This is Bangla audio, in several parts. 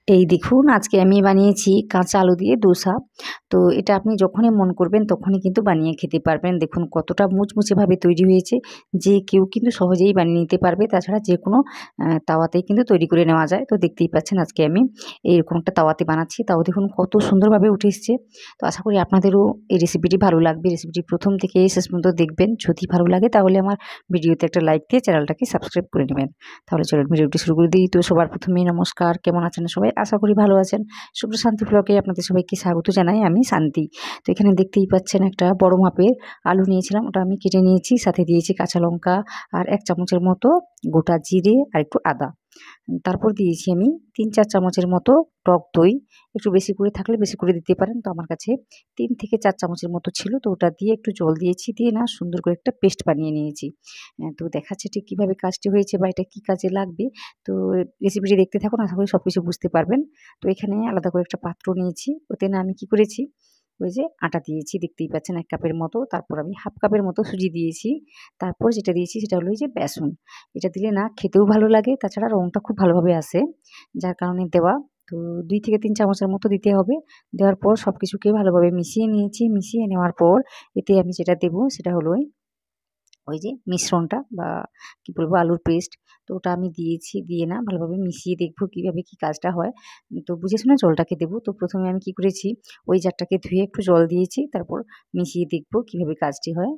এই দেখুন আজকে আমি বানিয়েছি কাঁচা আলু দিয়ে দোসা। তো এটা আপনি যখনই মন করবেন তখনই কিন্তু বানিয়ে খেতে পারবেন। দেখুন কতটা মুচমুচেভাবে তৈরি হয়েছে, যে কেউ কিন্তু সহজেই বানিয়ে নিতে পারবে। তাছাড়া যেকোনো তাওয়াতেই কিন্তু তৈরি করে নেওয়া যায়। তো দেখতেই পাচ্ছেন আজকে আমি এইরকম একটা তাওয়াতে বানাচ্ছি। তাও দেখুন কত সুন্দরভাবে উঠে এসছে। তো আশা করি আপনাদেরও এই রেসিপিটি ভালো লাগবে। রেসিপিটি প্রথম থেকে শেষ পর্যন্ত দেখবেন। যদি ভালো লাগে তাহলে আমার ভিডিওতে একটা লাইক দিয়ে চ্যানেলটাকে সাবস্ক্রাইব করে নেবেন। তাহলে চলুন ভিডিওটি শুরু করে দিই। তো সবার প্রথমেই নমস্কার, কেমন আছেন সবাই? আশা করি ভালো আছেন। শুভ্র শান্তি ব্লগে আপনাদের সবাইকে স্বাগত জানাই। আমি শান্তি। তো এখানে দেখতেই পাচ্ছেন একটা বড় মাপের আলু নিয়েছিলাম, ওটা আমি কেটে নিয়েছি। সাথে দিয়েছি কাঁচা লঙ্কা আর 1 চামচের মতো গোটা জিরে আর একটু আদা। তারপর দিয়েছি আমি 3-4 চামচের মতো টক দই। একটু বেশি করে থাকলে বেশি করে দিতে পারেন। তো আমার কাছে 3 থেকে 4 চামচের মতো ছিল। তো ওটা দিয়ে একটু জল দিয়েছি, দিয়ে না সুন্দর করে একটা পেস্ট বানিয়ে নিয়েছি। তো দেখাচ্ছি ঠিক কীভাবে কাজটি হয়েছে বা এটা কী কাজে লাগবে। তো রেসিপিটি দেখতে থাকুন, আশা করি সবকিছু বুঝতে পারবেন। তো এখানে আলাদা করে একটা পাত্র নিয়েছি। ওতে না আমি কি করেছি, ওই যে আটা দিয়েছি, দেখতেই পাচ্ছেন 1 কাপের মতো। তারপর আমি 1/2 কাপের মতো সুজি দিয়েছি। তারপর যেটা দিয়েছি সেটা হলো এই যে বেসন। এটা দিলে না খেতেও ভালো লাগে, তাছাড়া রংটা খুব ভালোভাবে আসে, যার কারণে দেওয়া। তো 2 থেকে 3 চামচের মতো দিতে হবে। দেওয়ার পর সবকিছুকে ভালোভাবে মিশিয়ে নিয়েছি। মিশিয়ে নেওয়ার পর এতে আমি যেটা দেবো সেটা হলো ওই যে মিশ্রণটা বা কি বলবো আলুর পেস্ট। তো ওটা আমি দিয়েছি, দিয়ে না ভালোভাবে মিশিয়ে দেখবো কিভাবে কি কাজটা হয়। তো বুঝে শুনে জলটাকে দেবো। তো প্রথমে আমি কি করেছি, ওই জারটাকে ধুয়ে একটু জল দিয়েছি, তারপর মিশিয়ে দেখবো কিভাবে কাজটি হয়।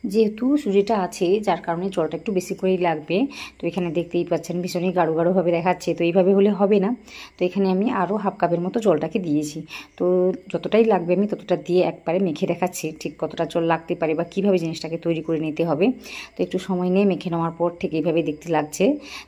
যেহেতু সুজিটা আছে যার কারণে জলটা একটু বেশি করেই লাগবে। তো এখানে দেখতেই পাচ্ছেন ভীষণই গাঢ় গাঢ়ভাবে দেখাচ্ছে। তো এইভাবে হলে হবে না। তো এখানে আমি আরও 1/2 কাপের মতো জলটাকে দিয়েছি। তো যতটাই লাগবে আমি ততটা দিয়ে একবারে মেখে দেখাচ্ছি ঠিক কতটা জল লাগতে পারে বা কীভাবে জিনিসটাকে তৈরি করে নিতে হবে। তো একটু সময় নিয়ে মেখে নেওয়ার পর ঠিক এইভাবে দেখতে লাগছে।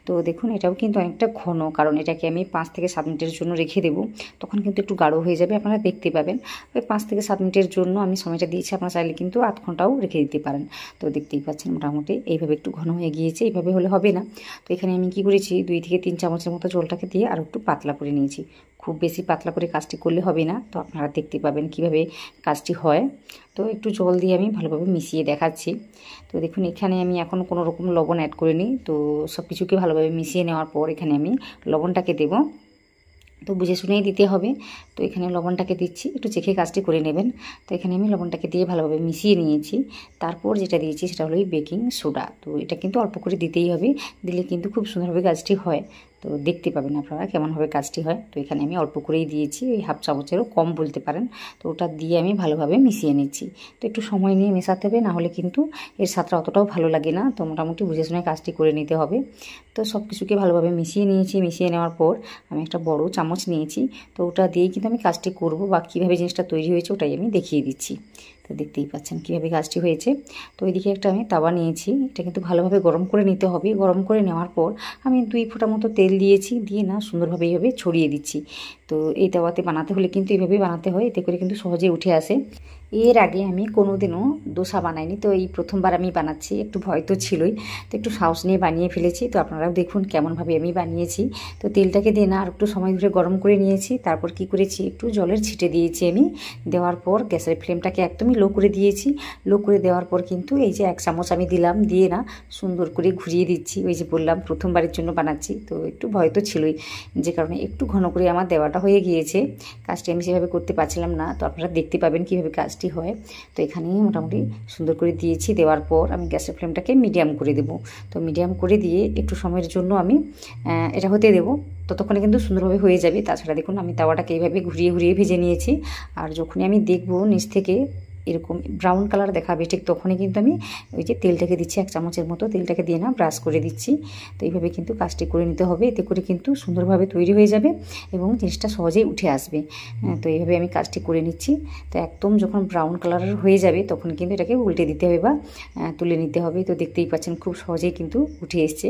তো দেখুন এটাও কিন্তু অনেকটা ঘন, কারণ এটাকে আমি 5 থেকে 7 মিনিটের জন্য রেখে দেবো। তখন কিন্তু একটু গাঢ় হয়ে যাবে, আপনারা দেখতে পাবেন। ওই 5 থেকে 7 মিনিটের জন্য আমি সময়টা দিয়েছি, আপনারা চাইলে কিন্তু আধ ঘন্টাও রেখে দিতে পারেন। তো দেখতেই পাচ্ছেন মোটামুটি এইভাবে একটু ঘন হয়ে গিয়েছে। এইভাবে হলে হবে না। তো এখানে আমি কি করেছি, 2 থেকে 3 চামচের মতো জলটাকে দিয়ে আর একটু পাতলা করে নিয়েছি। খুব বেশি পাতলা করে কাজটি করলে হবে না। তো আপনারা দেখতে পাবেন কিভাবে কাজটি হয়। তো একটু জল দিয়ে আমি ভালোভাবে মিশিয়ে দেখাচ্ছি। তো দেখুন এখানে আমি এখন কোনো রকম লবণ অ্যাড করিনি। তো সব কিছুকে ভালোভাবে মিশিয়ে নেওয়ার পর এখানে আমি লবণটাকে দেবো। তো বুঝে শুনেই দিতে হবে। তো এখানে লবণটাকে দিচ্ছি, একটু চেখে কাজটি করে নেবেন। তো এখানে আমি লবণটাকে দিয়ে ভালোভাবে মিশিয়ে নিয়েছি। তারপর যেটা দিয়েছি সেটা হলো বেকিং সোডা। তো এটা কিন্তু অল্প করে দিতেই হবে, দিলে কিন্তু খুব সুন্দরভাবে কাজটি হয়। তো দেখতে পাবেন আপনারা কেমনভাবে কাজটি হয়। তো এখানে আমি অল্প করেই দিয়েছি, ওই 1/2 চামচেরও কম বলতে পারেন। তো ওটা দিয়ে আমি ভালোভাবে মিশিয়ে নিচ্ছি। তো একটু সময় নিয়ে মেশাতে হবে, নাহলে কিন্তু এর স্বাদটা অতটাও ভালো লাগে না। তো মোটামুটি বুঝে শুনে কাজটি করে নিতে হবে। তো সব কিছুকে ভালোভাবে মিশিয়ে নিয়েছি। মিশিয়ে নেওয়ার পর আমি একটা বড় চামচ নিয়েছি। তো ওটা দিয়েই কিন্তু আমি কাজটি করব বা কীভাবে জিনিসটা তৈরি হয়েছে ওটাই আমি দেখিয়ে দিচ্ছি। তো দেখতেই পাচ্ছেন কীভাবে কাজটি হয়েছে। তো ওইদিকে একটা আমি তাওয়া নিয়েছি, এটা কিন্তু ভালোভাবে গরম করে নিতে হবে। গরম করে নেওয়ার পর আমি 2 ফোঁটা মতো তেল দিয়েছি, দিয়ে না সুন্দরভাবে এইভাবে ছড়িয়ে দিচ্ছি। তো এই তাওয়াতে বানাতে হলে কিন্তু এইভাবেই বানাতে হয়, এতে করে কিন্তু সহজেই উঠে আসে। এর আগে আমি কোনোদিনও দোসা বানাইনি, তো এই প্রথমবার আমি বানাচ্ছি। একটু ভয় তো ছিলই, তো একটু সাহস নিয়ে বানিয়ে ফেলেছি। তো আপনারাও দেখুন কেমনভাবে আমি বানিয়েছি। তো তেলটাকে দিয়ে না আর একটু সময় ধরে গরম করে নিয়েছি। তারপর কি করেছি, একটু জলের ছিটে দিয়েছি আমি। দেওয়ার পর গ্যাসের ফ্লেমটাকে একদমই লো করে দিয়েছি। লো করে দেওয়ার পর কিন্তু এই যে 1 চামচ আমি দিলাম, দিয়ে না সুন্দর করে ঘুরিয়ে দিচ্ছি। ওই যে বললাম প্রথমবারের জন্য বানাচ্ছি, তো একটু ভয় তো ছিলই, যে কারণে একটু ঘন করে আমার দেওয়াটা হয়ে গিয়েছে। কাজটি আমি সেভাবে করতে পারছিলাম না। তো আপনারা দেখতে পাবেন কীভাবে কাজটি হয়। তো এখানে মোটামুটি সুন্দর করে দিয়েছি। দেওয়ার পর আমি গ্যাসের ফ্লেমটাকে মিডিয়াম করে দেব। তো মিডিয়াম করে দিয়ে একটু সময়ের জন্য আমি এটা হতে দেবো। ততক্ষণে কিন্তু সুন্দরভাবে হয়ে যাবে। তাছাড়া দেখুন আমি তাওয়াটাকে এইভাবে ঘুরিয়ে ঘুরিয়ে ভেজে নিয়েছি। আর যখনই আমি দেখবো নিচ থেকে এরকম ব্রাউন কালার দেখাবে, ঠিক তখনই কিন্তু আমি ওই যে তেলটাকে দিচ্ছি 1 চামচের মতো, তেলটাকে দিয়ে না ব্রাশ করে দিচ্ছি। তো এইভাবে কিন্তু কাজটি করে নিতে হবে, এতে করে কিন্তু সুন্দরভাবে তৈরি হয়ে যাবে এবং জিনিসটা সহজেই উঠে আসবে। তো এইভাবে আমি কাজটি করে নিচ্ছি। তো একদম যখন ব্রাউন কালারের হয়ে যাবে তখন কিন্তু এটাকে উল্টে দিতে হবে বা তুলে নিতে হবে। তো দেখতেই পাচ্ছেন খুব সহজেই কিন্তু উঠে এসছে।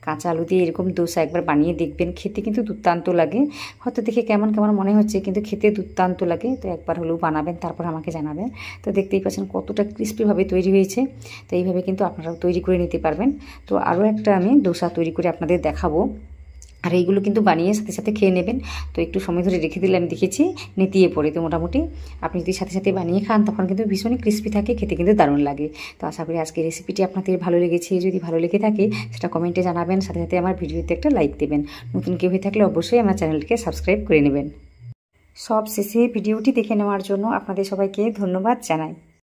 কাঁচা আলু দিয়ে এরকম দোসা একবার বানিয়ে দেখবেন, খেতে কিন্তু দুর্দান্ত লাগে। হয়তো দেখে কেমন কেমন মনে হচ্ছে, কিন্তু খেতে দুর্দান্ত লাগে। তো একবার হলেও বানাবেন, তারপর আমাকে জানাবেন। তো দেখতেই পাচ্ছেন কতটা ক্রিস্পিভাবে তৈরি হয়েছে। তো এইভাবে কিন্তু আপনারাও তৈরি করে নিতে পারবেন। তো আরও একটা আমি দোসা তৈরি করে আপনাদের দেখাবো। আর এইগুলো কিন্তু বানিয়ে সাথে সাথে খেয়ে নেবেন। তো একটু সময় ধরে রেখে দিলে আমি দেখেছি নেতিয়ে পড়ে। তো মোটামুটি আপনি যদি সাথে সাথে বানিয়ে খান তখন কিন্তু ভীষণই ক্রিস্পি থাকে, খেতে কিন্তু দারুণ লাগে। তো আশা করি আজকের রেসিপিটি আপনাদের ভালো লেগেছে। যদি ভালো লেগে থাকে সেটা কমেন্টে জানাবেন, সাথে সাথে আমার ভিডিওতে একটা লাইক দেবেন। নতুন কেউ হয়ে থাকলে অবশ্যই আমার চ্যানেলটিকে সাবস্ক্রাইব করে নেবেন। সব শেষে ভিডিওটি দেখে নেওয়ার জন্য আপনাদের সবাইকে ধন্যবাদ জানাই।